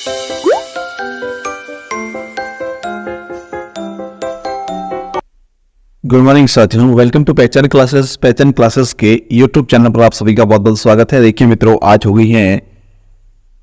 Good morning साथियों, welcome to पहचान classes. पहचान क्लासेस के यूट्यूब चैनल पर आप सभी का बहुत बहुत स्वागत है। देखिए मित्रों, आज हो गई है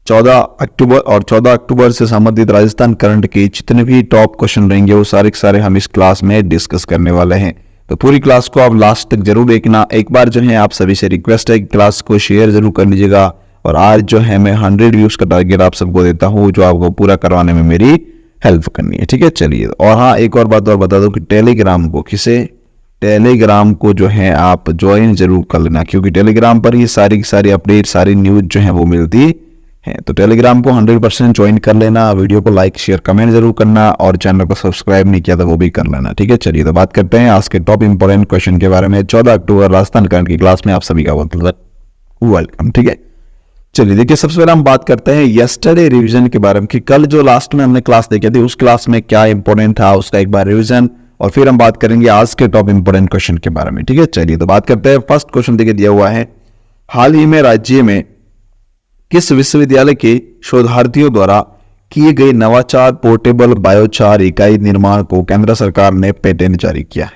14 अक्टूबर और 14 अक्टूबर से संबंधित राजस्थान करंट के जितने भी टॉप क्वेश्चन रहेंगे वो सारे के सारे हम इस क्लास में डिस्कस करने वाले हैं। तो पूरी क्लास को आप लास्ट तक जरूर देखना। एक बार जो है आप सभी से रिक्वेस्ट है कि क्लास को शेयर जरूर कर लीजिएगा। और आज जो है मैं 100 व्यूज का टारगेट आप सबको देता हूँ, जो आपको पूरा करवाने में मेरी हेल्प करनी है। ठीक है, चलिए। और हाँ, एक और बात और बता दो कि टेलीग्राम को जो है आप ज्वाइन जरूर कर लेना, क्योंकि टेलीग्राम पर ही सारी की सारी अपडेट, सारी न्यूज जो है वो मिलती है। तो टेलीग्राम को 100% ज्वाइन कर लेना। वीडियो को लाइक शेयर कमेंट जरूर करना और चैनल को सब्सक्राइब नहीं किया तो वो भी कर लेना। ठीक है, चलिए तो बात करते हैं आज के टॉप इंपोर्टेंट क्वेश्चन के बारे में। 14 अक्टूबर राजस्थान करंट की क्लास में आप सभी का बहुत वेलकम। ठीक है, चलिए देखिए, सबसे पहले हम बात करते हैं यस्टरडे रिवीजन के बारे में कि कल जो लास्ट में हमने क्लास देखी थी उस क्लास में क्या इंपॉर्टेंट था, उसका एक बार रिवीजन, और फिर हम बात करेंगे आज के टॉप इंपोर्टेंट क्वेश्चन के बारे में। ठीक है, चलिए तो बात करते हैं। फर्स्ट क्वेश्चन देखिए दिया हुआ है, हाल ही में राज्य में किस विश्वविद्यालय के शोधार्थियों द्वारा किए गए नवाचार पोर्टेबल बायोचार इकाई निर्माण को केंद्र सरकार ने पेटेंट जारी किया है?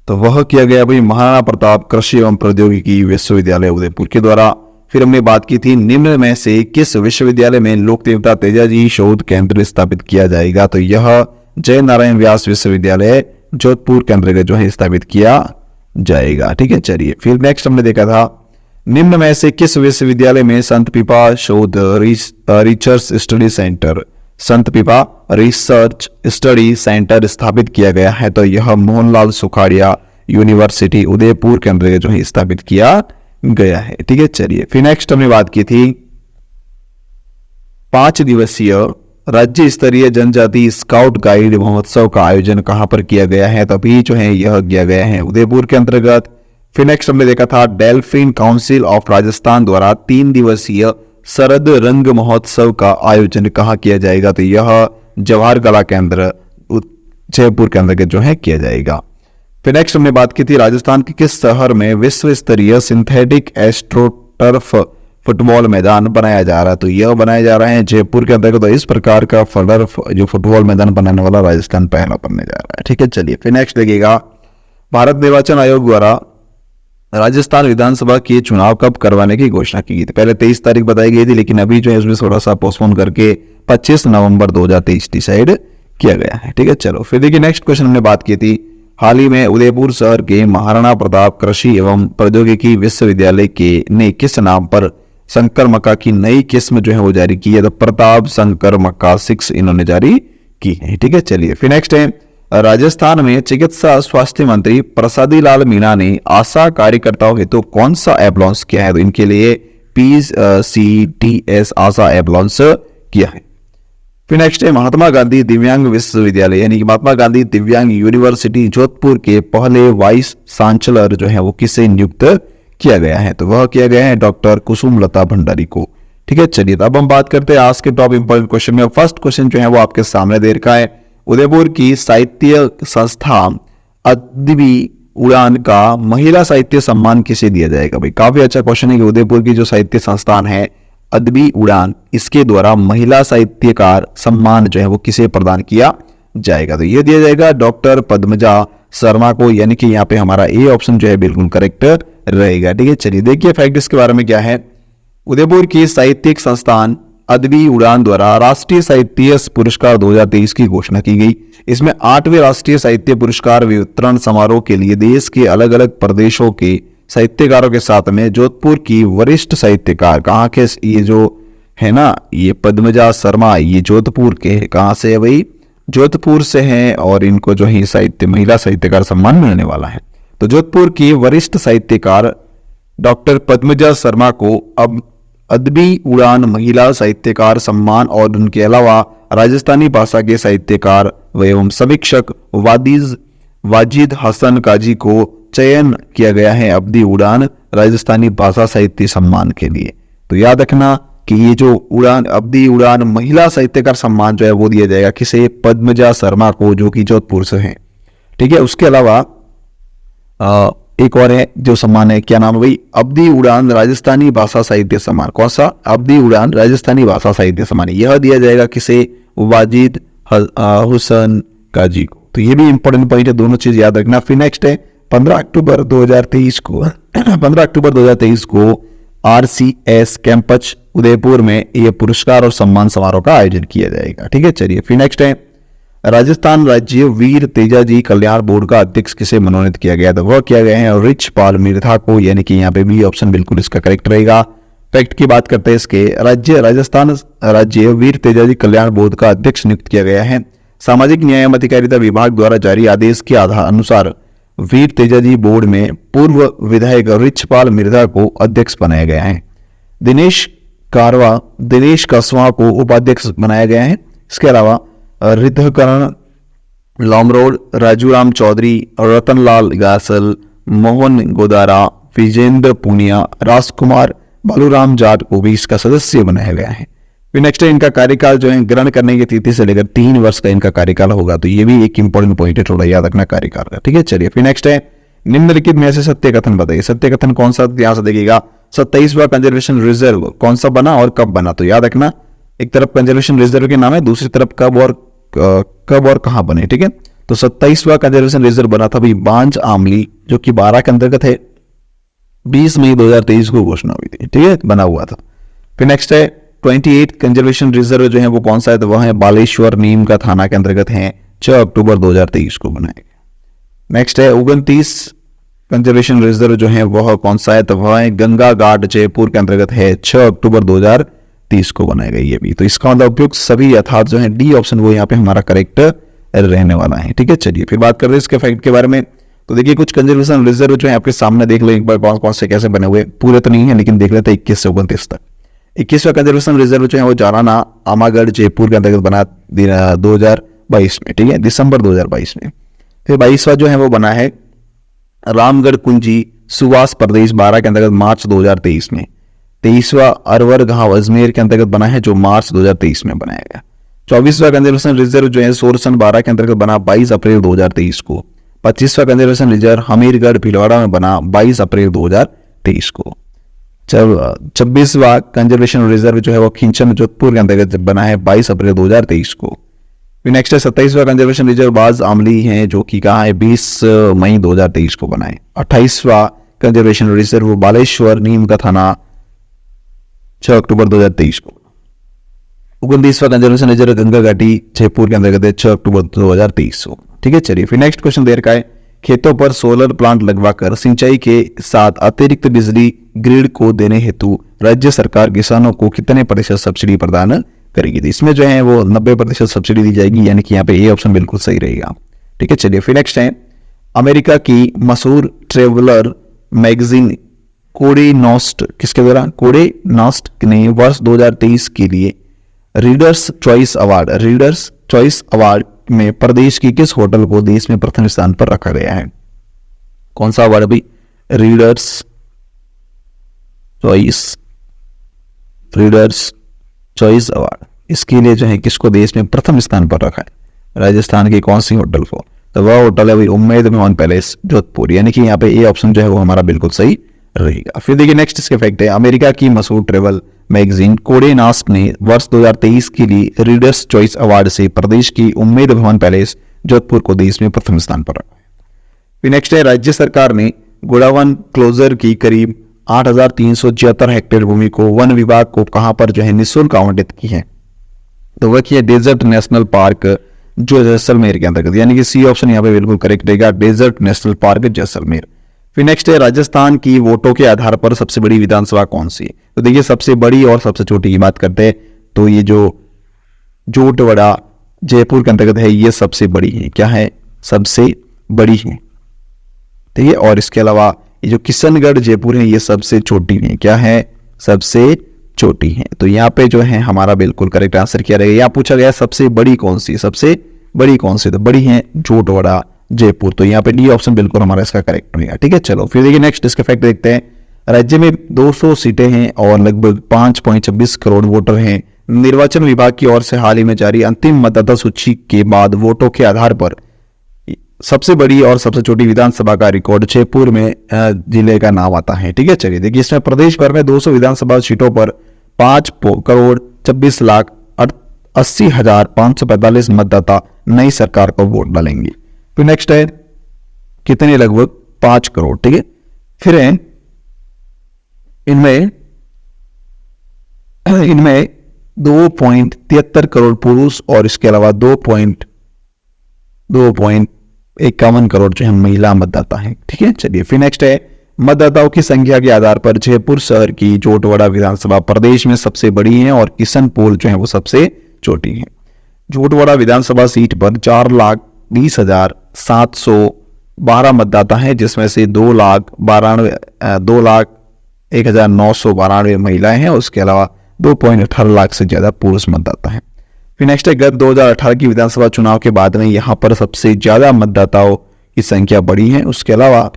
तो वह किया गया भाई महाराणा प्रताप कृषि एवं प्रौद्योगिकी विश्वविद्यालय उदयपुर के द्वारा। फिर हमने बात की थी निम्न में से किस विश्वविद्यालय में लोक देवता तेजाजी शोध केंद्र स्थापित किया जाएगा? तो यह जय नारायण व्यास विश्वविद्यालय जोधपुर केंद्र का जो है स्थापित किया जाएगा। ठीक है, चलिए। फिर नेक्स्ट हमने देखा था निम्न में से किस विश्वविद्यालय में संत पीपा शोध रिसर्च स्टडी सेंटर स्थापित किया गया है? तो यह मोहनलाल सुखाड़िया यूनिवर्सिटी उदयपुर केंद्र जो है स्थापित किया गया है। ठीक है, चलिए। फिर नेक्स्ट हमने बात की थी 5 दिवसीय राज्य स्तरीय जनजाति स्काउट गाइड महोत्सव का आयोजन कहां पर किया गया है? तो अभी जो है यह किया गया है उदयपुर के अंतर्गत। फिर नेक्स्ट हमने देखा था डेल्फिन काउंसिल ऑफ राजस्थान द्वारा 3 दिवसीय शरद रंग महोत्सव का आयोजन कहां किया जाएगा? तो यह जवाहर कला केंद्र जयपुर के अंतर्गत जो है किया जाएगा। फिर नेक्स्ट हमने बात की थी राजस्थान के किस शहर में विश्व स्तरीय सिंथेटिक एस्ट्रोटर्फ फुटबॉल मैदान बनाया जा रहा है? तो यह बनाया जा रहा है जयपुर के अंतर्गत। तो इस प्रकार का जो फुटबॉल मैदान बनाने वाला राजस्थान पहला बनने जा रहा है। ठीक है, चलिए। फिर नेक्स्ट देखिएगा, भारत निर्वाचन आयोग द्वारा राजस्थान विधानसभा के चुनाव कब करवाने की घोषणा की गई थी? पहले 23 तारीख बताई गई थी, लेकिन अभी जो है इसमें थोड़ा सा पोस्टपोन करके 25 नवंबर 2023 डिसाइड किया गया है। ठीक है, चलो। फिर देखिए नेक्स्ट क्वेश्चन हमने बात की थी हाल ही में उदयपुर शहर के महाराणा प्रताप कृषि एवं प्रौद्योगिकी विश्वविद्यालय के ने किस नाम पर संकर मक्का की नई किस्म जो है वो जारी की है? तो प्रताप संकर मक्का 6 इन्होंने जारी की है। ठीक है, चलिए। फिर नेक्स्ट है राजस्थान में चिकित्सा स्वास्थ्य मंत्री प्रसादी लाल मीणा ने आशा कार्यकर्ताओं हेतु कौन सा ऐप लॉन्च किया है? तो इनके लिए PCTS आशा ऐप लॉन्च किया है। फिर नेक्स्ट है महात्मा गांधी दिव्यांग विश्वविद्यालय यानी कि महात्मा गांधी दिव्यांग यूनिवर्सिटी जोधपुर के पहले वाइस चांसलर जो है वो किसे नियुक्त किया गया है? तो वह किया गया है डॉक्टर कुसुमलता भंडारी को। ठीक है, चलिए। अब हम बात करते हैं आज के टॉप इंपोर्टेंट क्वेश्चन में। फर्स्ट क्वेश्चन जो है वो आपके सामने दे रखा है, उदयपुर की साहित्य संस्था अदबी उड़ान का महिला साहित्य सम्मान किसे दिया जाएगा? भाई काफी अच्छा क्वेश्चन है कि उदयपुर की जो साहित्य संस्थान है अदबी उड़ान, इसके द्वारा महिला साहित्यकार सम्मान जो है वो किसे प्रदान किया जाएगा? तो ये दिया जाएगा डॉक्टर पद्मजा शर्मा को, यानी कि यहाँ पे हमारा ए ऑप्शन जो है बिल्कुल करेक्ट रहेगा। ठीक है, चलिए। देखिए फैक्ट इसके बारे में क्या है। उदयपुर की साहित्यिक संस्थान अदबी उड़ान द्वारा राष्ट्रीय साहित्य पुरस्कार 2023 की घोषणा की गई। इसमें 8वें राष्ट्रीय साहित्य पुरस्कार वितरण समारोह के लिए देश के अलग अलग प्रदेशों के साहित्यकारों के साथ में जोधपुर की वरिष्ठ साहित्यकार, कहाँ के ये जो है ना, ये पद्मजा शर्मा, ये जोधपुर के कहाँ से है भाई? जोधपुर से हैं, और इनको जो है साहित्य महिला साहित्यकार सम्मान मिलने वाला है। तो जोधपुर की वरिष्ठ साहित्यकार डॉक्टर पद्मजा शर्मा को अब अदबी उड़ान महिला साहित्यकार सम्मान और उनके अलावा राजस्थानी भाषा के साहित्यकार एवं समीक्षक वाजिद हसन काजी को चयन किया गया है अदबी उड़ान राजस्थानी भाषा साहित्य सम्मान के लिए। तो याद रखना कि ये जो उड़ान अदबी उड़ान महिला साहित्यकार सम्मान जो है वो दिया जाएगा किसे? पद्मजा शर्मा को, जो कि जोधपुर से हैं। ठीक है, उसके अलावा एक और है जो सम्मान है, क्या नाम है भाई, अब्दी उड़ान राजस्थानी भाषा साहित्य सम्मान। कौन सा? अब्दी उड़ान राजस्थानी भाषा साहित्य सम्मान। यह दिया जाएगा किसे? वाजिद हुसैन काजी को। तो ये भी इंपॉर्टेंट पॉइंट है, दोनों चीज याद रखना। फिर नेक्स्ट है 15 अक्टूबर 2023 को 15 अक्टूबर 2023 को RCS कैंपस उदयपुर में यह पुरस्कार और सम्मान समारोह का आयोजन किया जाएगा। ठीक है, चलिए फिर नेक्स्ट है राजस्थान राज्य वीर तेजाजी कल्याण बोर्ड का अध्यक्ष किसे मनोनीत किया गया? तो वह किया गया है रिचपाल मिर्धा को, यानी कि यहाँ पे बी ऑप्शन बिल्कुल इसका करेक्ट रहेगा। फैक्ट की बात करते हैं इसके, राजस्थान राज्य वीर तेजाजी कल्याण बोर्ड का अध्यक्ष नियुक्त किया गया है। सामाजिक न्याय एवं अधिकारिता विभाग द्वारा जारी आदेश के आधार अनुसार वीर तेजाजी बोर्ड में पूर्व विधायक रिचपाल मिर्धा को अध्यक्ष बनाया गया है। दिनेश कसवा को उपाध्यक्ष बनाया गया है। इसके अलावा रिद्धकरण लामरोड, राजूराम चौधरी, रतनलाल गासल, मोहन गोदारा, विजेंद्र पुनिया, राजकुमार बालूराम जाट को भी इसका सदस्य बनाया गया है। फिर नेक्स्ट है इनका कार्यकाल जो है ग्रहण करने की तिथि से लेकर 3 वर्ष का इनका कार्यकाल होगा। तो ये भी एक इंपॉर्टेंट पॉइंट है, थोड़ा याद रखना कार्यकाल का। ठीक है, चलिए फिर नेक्स्ट है निम्नलिखित में से सत्य कथन बताइए। सत्य कथन कौन सा? ध्यान से देखिएगा। 27वां कंजर्वेशन रिजर्व कौन सा बना और कब बना? तो याद रखना, एक तरफ कंजर्वेशन रिजर्व के नाम है, दूसरी तरफ कब और कहां बने। ठीक है, तो 27वां कंजर्वेशन रिजर्व बना था भाई बांज आमली, जो कि 12 के अंतर्गत है। 20 मई 2023 को घोषणा हुई थी। ठीक है, बना हुआ था। फिर नेक्स्ट है 28 कंजर्वेशन रिजर्व जो है वो कौन सा है? तो वह है बालेश्वर नीम का थाना के अंतर्गत है। 6 अक्टूबर 2023 को बनाया गया। नेक्स्ट है 29 कंजर्वेशन रिजर्व जो है वह कौन सा है? तो वह है गंगा घाट जयपुर के अंतर्गत है। 6 अक्टूबर 2030 को बनाया गया ये भी। तो इसका मतलब उपयुक्त सभी अर्थात जो है डी ऑप्शन वो यहाँ पे हमारा करेक्ट रहने वाला है। ठीक है, चलिए फिर बात कर रहे हैं इसके फैक्ट के बारे में। तो देखिए कुछ कंजर्वेशन रिजर्व जो है आपके सामने देख लो एक बार, कौन कौन से कैसे बने हुए, पूरे तो नहीं है लेकिन देख लेते हैं 21 से 29 तक। 21वां कंजर्वेशन रिजर्व जो है वो जाराना आमागढ़ जयपुर के अंतर्गत बना 2022 में। ठीक है, दिसंबर 2022 में। फिर 22वां जो है वो बना है रामगढ़ कुंजी सुवास प्रदेश 12 के अंतर्गत मार्च 2023 में। 23वां अरवर गांव अजमेर के अंतर्गत बना है, जो मार्च 2023 में बनाया गया। 24वां कंजर्वेशन रिजर्व जो है सोरसन 12 के अंतर्गत बना 22 अप्रैल 2023 को। 25वां कंजर्वेशन रिजर्व हमीरगढ़ भीलवाड़ा में बना 22 अप्रैल 2023 को। 26वां कंजर्वेशन रिजर्व जो है वो खिंचन जोधपुर के अंतर्गत बना है 22 अप्रैल 2023 को। फिर नेक्स्ट है 27वां कंजर्वेशन रिजर्व बाज आमली है, जो कि कहाँ है? 20 मई 2023 को बनाए। 28वां कंजर्वेशन रिजर्व बालेश्वर नीम का थाना 6 अक्टूबर 2023 को। 29वां कंजर्वेशन रिजर्व गंगा घाटी जयपुर के अंतर्गत है 6 अक्टूबर 2023 को। ठीक है, चलिए फिर नेक्स्ट क्वेश्चन दे रखा है खेतों पर सोलर प्लांट लगवाकर सिंचाई के साथ अतिरिक्त बिजली ग्रिड को देने हेतु राज्य सरकार किसानों को कितने प्रतिशत सब्सिडी प्रदान करेगी? तो इसमें जो है वो 90% सब्सिडी दी जाएगी, यानी कि यहाँ पे ए ऑप्शन बिल्कुल सही रहेगा। ठीक है, चलिए फिर नेक्स्ट है अमेरिका की मशहूर ट्रेवलर मैगजीन कोडे नॉस्ट किसके द्वारा? कोडे नॉस्ट ने वर्ष 2023 के लिए रीडर्स चॉइस अवार्ड में प्रदेश की किस होटल को देश में प्रथम स्थान पर रखा गया है? कौन सा अवार्ड भाई? Readers choice award. इसके लिए जो है किसको देश में प्रथम स्थान पर रखा है? राजस्थान की कौन सी होटल को? तो वह होटल है भाई उम्मेद मेहमान पैलेस जोधपुर, यानी कि यहाँ पे ए ऑप्शन जो है वो हमारा बिल्कुल सही रहेगा। फिर देखिए नेक्स्ट इसके फैक्ट है अमेरिका की मशहूर ट्रेवल मैगजीन कोडे नॉस्ट ने वर्ष 2023 के लिए रीडर्स चॉइस अवार्ड से प्रदेश की उम्मेद भवन पैलेस जोधपुर को देश में प्रथम स्थान पर रखा है। फिर नेक्स्ट है राज्य सरकार ने गोडावन क्लोजर की करीब 8,376 हेक्टेयर भूमि को वन विभाग को कहां पर जो है निःशुल्क आवंटित की है? तो वह की है डेजर्ट नेशनल पार्क जो जैसलमेर के अंतर्गत, यानी कि सी ऑप्शन यहाँ पे बिल्कुल करेक्ट रहेगा, डेजर्ट नेशनल पार्क जैसलमेर। फिर नेक्स्ट है राजस्थान की वोटों के आधार पर सबसे बड़ी विधानसभा कौन सी है? तो देखिए सबसे बड़ी और सबसे छोटी की बात करते हैं तो ये जो जोटवाड़ा जयपुर के अंतर्गत है ये सबसे बड़ी है। क्या है? सबसे बड़ी है। ठीक है, और इसके अलावा ये जो किशनगढ़ जयपुर है ये सबसे छोटी है। क्या है? सबसे छोटी है। तो यहाँ पे जो है हमारा बिल्कुल करेक्ट आंसर क्या रहेगा? यहाँ पूछा गया सबसे बड़ी कौन सी? सबसे बड़ी कौन सी? तो बड़ी है जोटवाड़ा जयपुर। तो यहाँ पे डी ऑप्शन बिल्कुल हमारा इसका करेक्ट रहेगा। ठीक है, चलो फिर देखिए नेक्स्ट इसके फैक्ट देखते हैं। राज्य में 200 सीटें हैं और लगभग 5.26 करोड़ वोटर हैं। निर्वाचन विभाग की ओर से हाल ही में जारी अंतिम मतदाता सूची के बाद वोटों के आधार पर सबसे बड़ी और सबसे छोटी विधानसभा का रिकॉर्ड जयपुर में जिले का नाम आता है। ठीक है, चलिए देखिए, इसमें प्रदेश भर में 200 विधानसभा सीटों पर 5,24,80,545 मतदाता नई सरकार को वोट डालेंगे। फिर नेक्स्ट है कितने, लगभग 5 करोड़। ठीक है, फिर है इनमें 2.73 करोड़ पुरुष और इसके अलावा 2.51 करोड़ जो है महिला मतदाता हैं। ठीक है, चलिए फिर नेक्स्ट है मतदाताओं की संख्या के आधार पर जयपुर शहर की जोटवाड़ा विधानसभा प्रदेश में सबसे बड़ी है और किशनपोल जो है वो सबसे छोटी है। जोटवाड़ा विधानसभा सीट पर 4,20,712 मतदाता हैं, जिसमें से 2,01,992 महिलाएं हैं, उसके अलावा 2.18 लाख से ज्यादा पुरुष मतदाता हैं। फिर नेक्स्ट है गत 2018 की विधानसभा चुनाव के बाद में यहां पर सबसे ज्यादा मतदाताओं की संख्या बढ़ी है। उसके अलावा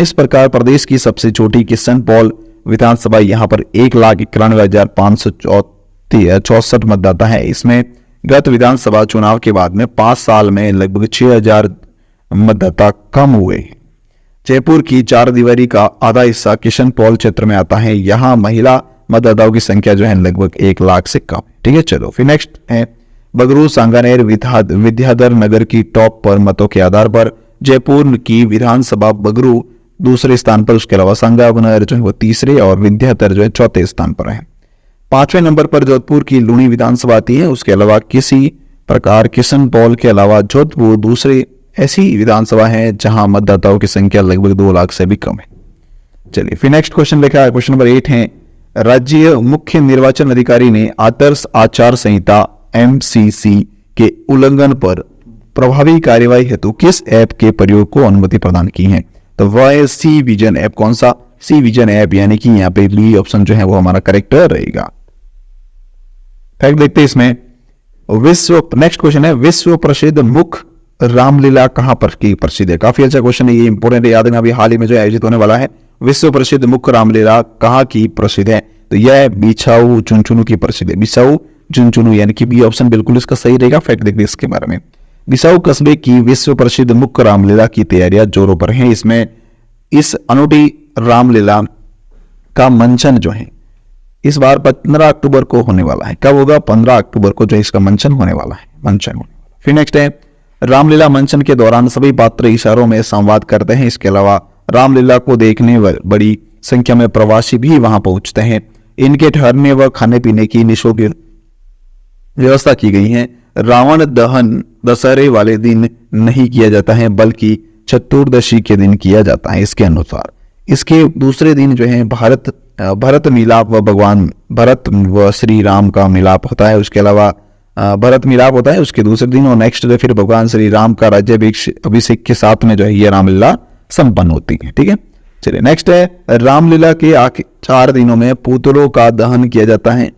इस प्रकार प्रदेश की सबसे छोटी किशनपोल विधानसभा यहां पर 1,91,564 मतदाता है। इसमें गत विधानसभा चुनाव के बाद में 5 साल में लगभग 6,000 मतदाता कम हुए। जयपुर की 4 दीवारी का आधा हिस्सा किशनपोल क्षेत्र में आता है। यहाँ महिला मतदाताओं की संख्या जो है लगभग 1 लाख से कम। ठीक है, चलो फिर नेक्स्ट है बगरू सांगानेर विद्याधर नगर की टॉप पर मतों के आधार पर जयपुर की विधानसभा बगरू दूसरे स्थान पर, उसके अलावा सांगानेर जो है वो तीसरे और विद्याधर जो है चौथे स्थान पर है। 5वें नंबर पर जोधपुर की लूणी विधानसभा आती है। उसके अलावा किसी प्रकार किशनपोल के अलावा जोधपुर दूसरे ऐसी विधानसभा है जहां मतदाताओं की संख्या लगभग 2 लाख से भी कम है। चलिए फिर नेक्स्ट क्वेश्चन लिखा है, क्वेश्चन नंबर 8 है राज्य मुख्य निर्वाचन अधिकारी ने आदर्श आचार संहिता MCC के उल्लंघन पर प्रभावी कार्यवाही हेतु किस ऐप के प्रयोग को अनुमति प्रदान की है? तो वह है सी विजन ऐप। कौन सा? सी विजन ऐप, यानी कि यहाँ पे बी ऑप्शन जो है वो हमारा करेक्ट रहेगा। फैक्ट देखते हैं इसमें। नेक्स्ट क्वेश्चन है विश्व प्रसिद्ध मुख्य रामलीला कहां पर की प्रसिद्ध है? काफी अच्छा क्वेश्चन है, ये इंपोर्टेंट है, याद रखना। अभी हाल ही में जो आयोजित होने वाला है, विश्व प्रसिद्ध मुख्य रामलीला कहां की प्रसिद्ध है? तो यह बिछाऊ चुनचुनू की प्रसिद्ध है। बिछाऊ चुनचुनू, यानी कि बी ऑप्शन बिल्कुल इसका सही रहेगा। फैक्ट देखिए इसके बारे में। बिसाऊ कस्बे की विश्व प्रसिद्ध मुख्य रामलीला की तैयारियां जोरों पर हैं। इसमें इस अनूठी रामलीला का मंचन जो है इस बार 15 अक्टूबर को होने वाला है। कब होगा? 15 अक्टूबर को जो इसका मंचन होने वाला है। फिर नेक्स्ट है रामलीला मंचन के दौरान सभी पात्र इशारों में संवाद करते हैं। इसके अलावा रामलीला को देखने बड़ी संख्या में प्रवासी भी वहां पहुंचते हैं। इनके ठहरने व खाने पीने की निःशुल्क व्यवस्था की गई है। रावण दहन दशहरे वाले दिन नहीं किया जाता है, बल्कि चतुर्दशी के दिन किया जाता है। इसके अनुसार इसके दूसरे दिन जो है भरत मिलाप व भगवान भरत व श्री राम का मिलाप होता है। उसके अलावा भरत मिलाप होता है उसके दूसरे दिन, और नेक्स्ट डे फिर भगवान श्री राम का राज्याभिषेक के साथ में जो है ये रामलीला संपन्न होती है। ठीक है, चलिए नेक्स्ट है रामलीला के आखिर 4 दिनों में पुतलों का दहन किया जाता है।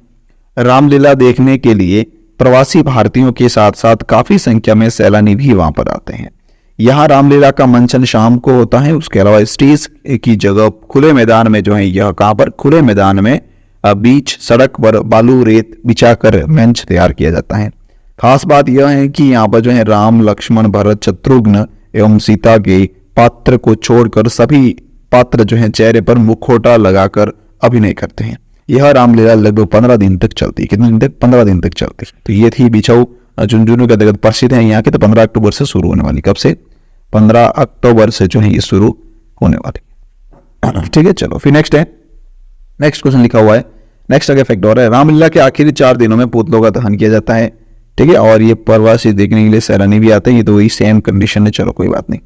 रामलीला देखने के लिए प्रवासी भारतीयों के साथ साथ काफी संख्या में सैलानी भी वहां पर आते हैं। यहाँ रामलीला का मंचन शाम को होता है। उसके अलावा स्टेज की जगह खुले मैदान में जो है यह कहां पर? खुले मैदान में बीच सड़क पर बालू रेत बिछाकर मंच तैयार किया जाता है। खास बात यह है कि यहाँ पर जो है राम लक्ष्मण भरत शत्रुघ्न एवं सीता के पात्र को छोड़कर सभी पात्र जो है चेहरे पर मुखौटा लगाकर अभिनय करते हैं। यह रामलीला लगभग 15 दिन तक चलती है। कितने दिन तक? 15 दिन तक चलती है। तो ये थी बिछाऊ चुनचुनू का जगत प्रसिद्ध है यहाँ के। तो 15 अक्टूबर से शुरू होने वाली। कब से? 15 अक्टूबर से जो है ये शुरू होने वाली। ठीक है, चलो फिर नेक्स्ट है। नेक्स्ट क्वेश्चन लिखा हुआ है, नेक्स्ट आगे फैक्ट और है रामलीला के आखिरी 4 दिनों में पुतलों का दहन किया जाता है। ठीक है, और ये प्रवासी देखने के लिए सैलानी भी आते हैं। ये तो वही सेम कंडीशन है, चलो कोई बात नहीं।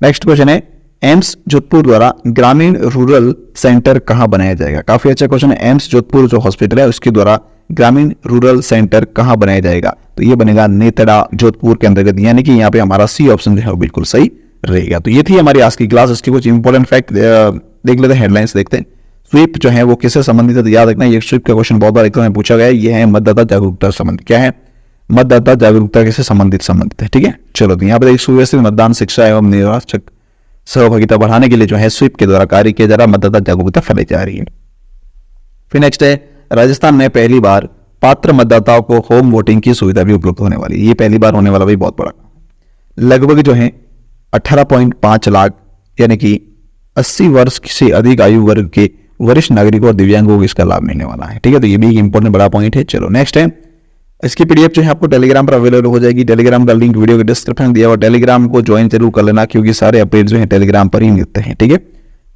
नेक्स्ट क्वेश्चन है एम्स जोधपुर द्वारा ग्रामीण रूरल सेंटर कहां बनाया जाएगा? काफी अच्छा क्वेश्चन है। एम्स जोधपुर जो हॉस्पिटल है उसके द्वारा ग्रामीण रूरल सेंटर कहां बनाया जाएगा? तो ये बनेगा नेतड़ा जोधपुर के अंतर्गत, यानी कि यहाँ पे हमारा सी ऑप्शन जो है वो बिल्कुल सही रहेगा। तो ये थी हमारी आज की क्लास। इसकी कुछ इंपॉर्टेंट फैक्ट देख लेते हैं, हेडलाइंस देखते हैं। स्वीप जो है वो किससे संबंधित है? तो याद रखना ये स्वीप का क्वेश्चन बहुत बार एग्जाम में पूछा गया है। ये है मतदाता जागरूकता संबंधित। क्या है? मतदाता जागरूकता किससे संबंधित है। ठीक है, चलो तो यहाँ पर सुव्यवस्थित मतदान शिक्षा एवं निर्वाचक सहभागिता बढ़ाने के लिए जो है स्वीप के द्वारा कार्य किया जा रहा, मतदाता जागरूकता फैलाई जा रही है। फिर नेक्स्ट है राजस्थान में पहली बार पात्र मतदाताओं को होम वोटिंग की सुविधा भी उपलब्ध होने वाली है। ये पहली बार होने वाला भी बहुत बड़ा। लगभग जो है 18.5 लाख यानी कि 80 वर्ष से अधिक आयु वर्ग के वरिष्ठ नागरिकों और दिव्यांगों को इसका लाभ मिलने वाला है। ठीक है, तो ये भी एक इंपॉर्टेंट बड़ा पॉइंट है। चलो नेक्स्ट है, इसकी पीडीएफ जो है आपको टेलीग्राम पर अवेलेबल हो जाएगी। टेलीग्राम का लिंक वीडियो के डिस्क्रिप्शन दिया हुआ, टेलीग्राम को ज्वाइन जरूर कर लेना क्योंकि सारे अपडेट जो है टेलीग्राम पर ही मिलते हैं। ठीक है,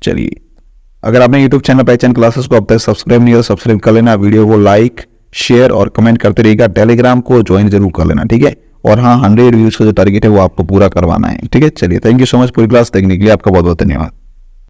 चलिए अगर आपने यूट्यूब चैनल पहचान क्लासेस को अब तक सब्सक्राइब नहीं हो, सब्सक्राइब कर लेना, वीडियो को लाइक शेयर और कमेंट करते रहिएगा, टेलीग्राम को ज्वाइन जरूर कर लेना। ठीक है, और हाँ 100 व्यूज का जो टारगेट है वो आपको पूरा करवाना है। ठीक है, चलिए थैंक यू सो मच पूरी क्लास देखने के लिए, आपका बहुत बहुत धन्यवाद।